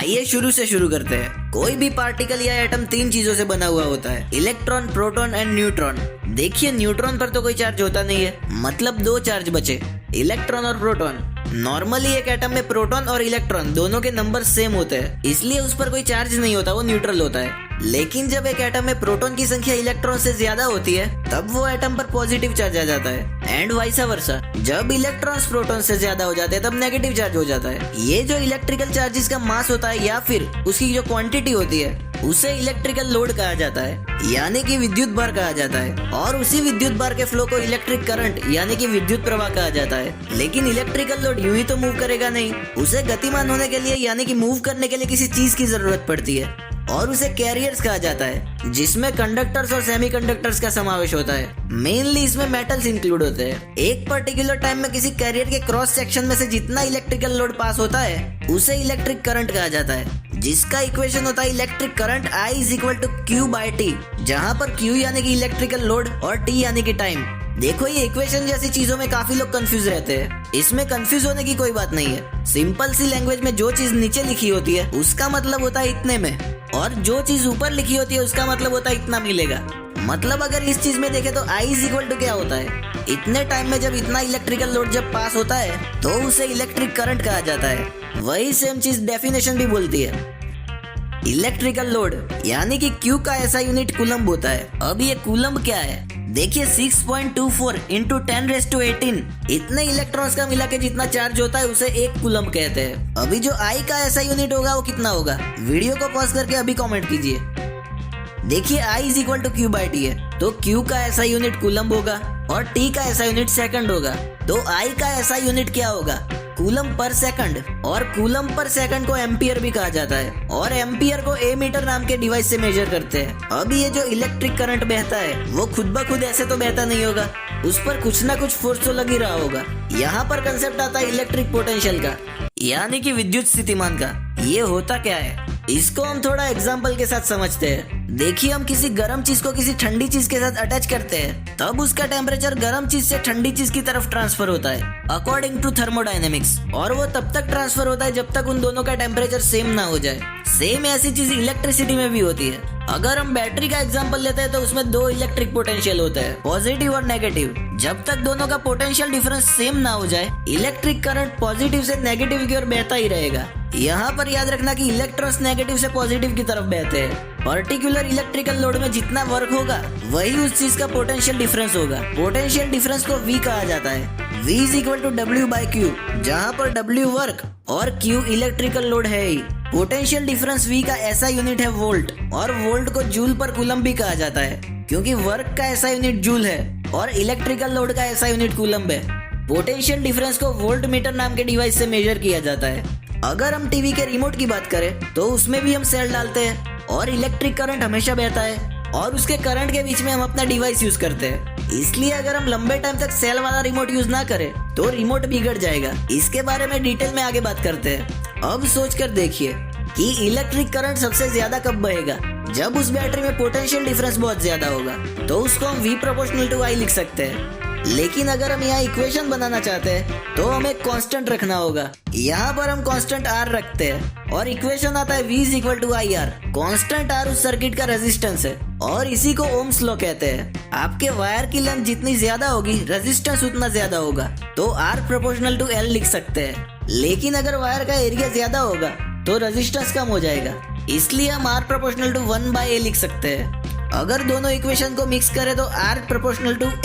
आइए शुरू से शुरू करते हैं। कोई भी पार्टिकल या एटम तीन चीजों से बना हुआ होता है, इलेक्ट्रॉन, प्रोटॉन एंड न्यूट्रॉन। देखिए न्यूट्रॉन पर तो कोई चार्ज होता नहीं है, मतलब दो चार्ज बचे, इलेक्ट्रॉन और प्रोटॉन। नॉर्मली एक एटम में प्रोटॉन और इलेक्ट्रॉन दोनों के नंबर सेम होते हैं, इसलिए उस पर कोई चार्ज नहीं होता, वो न्यूट्रल होता है। लेकिन जब एक एटम में प्रोटॉन की संख्या इलेक्ट्रॉन से ज्यादा होती है, तब वो एटम पर पॉजिटिव चार्ज आ जाता है। एंड वाइस वर्सा, जब इलेक्ट्रॉन्स प्रोटॉन से ज्यादा हो जाते हैं, तब नेगेटिव चार्ज हो जाता है। ये जो इलेक्ट्रिकल चार्जेस का मास होता है या फिर उसकी जो क्वांटिटी होती है, उसे इलेक्ट्रिकल लोड कहा जाता है, यानी कि विद्युत भार कहा जाता है। और उसी विद्युत भार के फ्लो को इलेक्ट्रिक करंट यानी कि विद्युत प्रवाह कहा जाता है। लेकिन इलेक्ट्रिकल लोड यूं ही तो मूव करेगा नहीं, उसे गतिमान होने के लिए यानी कि मूव करने के लिए किसी चीज की जरूरत पड़ती है, और उसे कैरियर्स कहा जाता है, जिसमें कंडक्टर्स और सेमीकंडक्टर्स का समावेश होता है। मेनली इसमें मेटल्स इंक्लूड होते हैं। एक पर्टिकुलर टाइम में किसी कैरियर के क्रॉस सेक्शन में से जितना इलेक्ट्रिकल लोड पास होता है, उसे इलेक्ट्रिक करंट कहा जाता है, जिसका इक्वेशन होता है इलेक्ट्रिक करंट I = Q/T, जहाँ पर Q यानी कि इलेक्ट्रिकल लोड और T यानी कि टाइम। देखो ये इक्वेशन जैसी चीजों में काफी लोग कंफ्यूज रहते हैं। इसमें कंफ्यूज होने की कोई बात नहीं है। सिंपल सी लैंग्वेज में जो चीज नीचे लिखी होती है उसका मतलब होता है इतने में, और जो चीज ऊपर लिखी होती है उसका मतलब होता है इतना मिलेगा। मतलब अगर इस चीज में देखें तो I = क्या होता है, इतने टाइम में जब इतना इलेक्ट्रिकल लोड जब पास होता है तो उसे इलेक्ट्रिक करंट कहा जाता है। वही सेम चीज डेफिनेशन भी बोलती है। इलेक्ट्रिकल लोड यानी कि Q का ऐसा यूनिट कूलम्ब होता है। अब ये कूलम्ब क्या है, देखिए 6.24 × 10⁻18 इतने इलेक्ट्रॉन्स का मिला के जितना चार्ज होता है उसे एक कूलम्ब कहते हैं। अभी जो I का ऐसा यूनिट होगा वो कितना होगा, वीडियो को पॉज करके अभी कमेंट कीजिए। देखिए I = Q/T है, तो Q का ऐसा यूनिट कूलम्ब होगा और T का ऐसा यूनिट सेकंड होगा। तो I का ऐसा यूनिट क्या होगा, कूलम्ब पर सेकंड। और कूलम्ब पर सेकंड को एम्पियर भी कहा जाता है, और एम्पियर को एमीटर नाम के डिवाइस से मेजर करते हैं। अब ये जो इलेक्ट्रिक करंट बहता है वो खुद ब खुद ऐसे तो बहता नहीं होगा, उस पर कुछ ना कुछ फोर्स तो लग ही रहा होगा। यहाँ पर कंसेप्ट आता है इलेक्ट्रिक पोटेंशियल का, यानी कि विद्युत स्थितिमान का। ये होता क्या है, इसको हम थोड़ा एग्जाम्पल के साथ समझते हैं। देखिए हम किसी गर्म चीज को किसी ठंडी चीज के साथ अटैच करते हैं, तब उसका टेम्परेचर गर्म चीज से ठंडी चीज की तरफ ट्रांसफर होता है अकॉर्डिंग टू थर्मोडायनेमिक्स, और वो तब तक ट्रांसफर होता है जब तक उन दोनों का टेम्परेचर सेम ना हो जाए। सेम ऐसी चीज इलेक्ट्रिसिटी में भी होती है। अगर हम बैटरी का एग्जांपल लेते हैं तो उसमें दो इलेक्ट्रिक पोटेंशियल होते हैं, पॉजिटिव और नेगेटिव। जब तक दोनों का पोटेंशियल डिफरेंस सेम ना हो जाए, इलेक्ट्रिक करंट पॉजिटिव से नेगेटिव की ओर बहता ही रहेगा। यहाँ पर याद रखना कि इलेक्ट्रॉन्स नेगेटिव से पॉजिटिव की तरफ बहते हैं। पर्टिकुलर इलेक्ट्रिकल लोड में जितना वर्क होगा वही उस चीज का पोटेंशियल डिफरेंस होगा। पोटेंशियल डिफरेंस को V कहा जाता है। V = W/Q, जहाँ पर W वर्क और Q इलेक्ट्रिकल लोड है ही। पोटेंशियल डिफरेंस V का ऐसा यूनिट है वोल्ट, और वोल्ट को जूल पर कूलम्ब भी कहा जाता है, क्योंकि वर्क का ऐसा यूनिट जूल है और इलेक्ट्रिकल लोड का ऐसा यूनिट कूलम्ब है। पोटेंशियल डिफरेंस को वोल्ट मीटर नाम के डिवाइस से मेजर किया जाता है। अगर हम टीवी के रिमोट की बात करें तो उसमें भी हम सेल डालते हैं, और इलेक्ट्रिक करंट हमेशा बहता है, और उसके करंट के बीच में हम अपना डिवाइस यूज करते हैं। इसलिए अगर हम लंबे टाइम तक सेल वाला रिमोट यूज ना करें तो रिमोट बिगड़ जाएगा। इसके बारे में डिटेल में आगे बात करते हैं। अब सोच कर देखिए कि इलेक्ट्रिक करंट सबसे ज्यादा कब बहेगा, जब उस बैटरी में पोटेंशियल डिफरेंस बहुत ज्यादा होगा, तो उसको हम V = I लिख सकते हैं। लेकिन अगर हम यहाँ इक्वेशन बनाना चाहते हैं तो हमें कांस्टेंट रखना होगा। यहाँ पर हम कांस्टेंट R रखते हैं, और इक्वेशन आता है V = IR। कांस्टेंट R उस सर्किट का रेजिस्टेंस है, और इसी को ओम्स लॉ कहते हैं। आपके वायर की लेंथ जितनी ज्यादा होगी, रेजिस्टेंस उतना ज्यादा होगा, तो R = L लिख सकते हैं। लेकिन अगर वायर का एरिया ज्यादा होगा तो रेजिस्टेंस कम हो जाएगा, इसलिए हम R = 1/A लिख सकते हैं। अगर दोनों इक्वेशन को मिक्स करें तो R =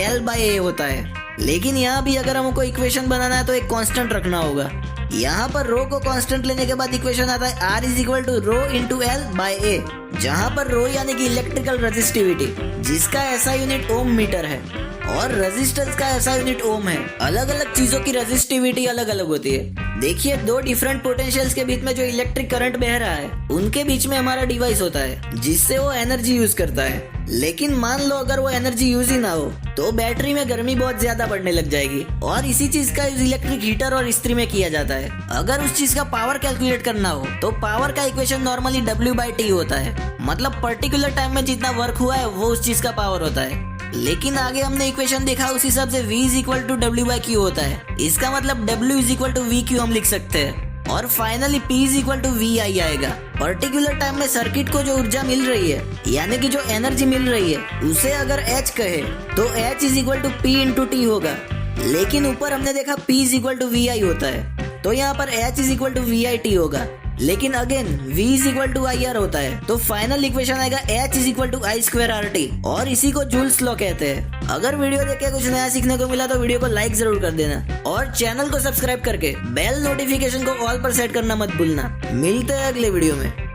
L/A होता है। लेकिन यहाँ भी अगर हमको इक्वेशन बनाना है तो एक कांस्टेंट रखना होगा। यहाँ पर रो को कांस्टेंट लेने के बाद इक्वेशन आता है R = ρ × L/A, जहाँ पर रो यानी कि इलेक्ट्रिकल रेजिस्टिविटी, जिसका ऐसा यूनिट ओम मीटर है, और रेजिस्टेंस का ऐसा यूनिट ओम है। अलग अलग चीजों की रेजिस्टिविटी अलग अलग होती है। देखिए दो डिफरेंट पोटेंशियल्स के बीच में जो इलेक्ट्रिक करंट बह रहा है, उनके बीच में हमारा डिवाइस होता है, जिससे वो एनर्जी यूज करता है। लेकिन मान लो अगर वो एनर्जी यूज ही ना हो तो बैटरी में गर्मी बहुत ज्यादा बढ़ने लग जाएगी, और इसी चीज का यूज इलेक्ट्रिक हीटर और इस्त्री में किया जाता है। अगर उस चीज का पावर कैलकुलेट करना हो तो पावर का इक्वेशन नॉर्मली W/T होता है, मतलब पर्टिकुलर टाइम में जितना वर्क हुआ है वो उस चीज का पावर होता है। लेकिन आगे हमने इक्वेशन देखा उस हिसाब से V = W/Q होता है। इसका मतलब W = VQ हम लिख सकते हैं। और finally P is equal to VI आएगा। पर्टिकुलर टाइम में सर्किट को जो ऊर्जा मिल रही है यानी कि जो एनर्जी मिल रही है उसे अगर H कहे तो H is equal to P into T होगा। लेकिन ऊपर हमने देखा P is equal to VI होता है तो यहाँ पर H is equal to VIT होगा। लेकिन again V is equal to IR होता है तो फाइनल इक्वेशन आएगा H is equal to I square RT और इसी को जूल्स लॉ कहते हैं। अगर वीडियो देख के कुछ नया सीखने को मिला तो वीडियो को लाइक जरूर कर देना और चैनल को सब्सक्राइब करके बेल नोटिफिकेशन को ऑल पर सेट करना मत भूलना। मिलते हैं अगले वीडियो में।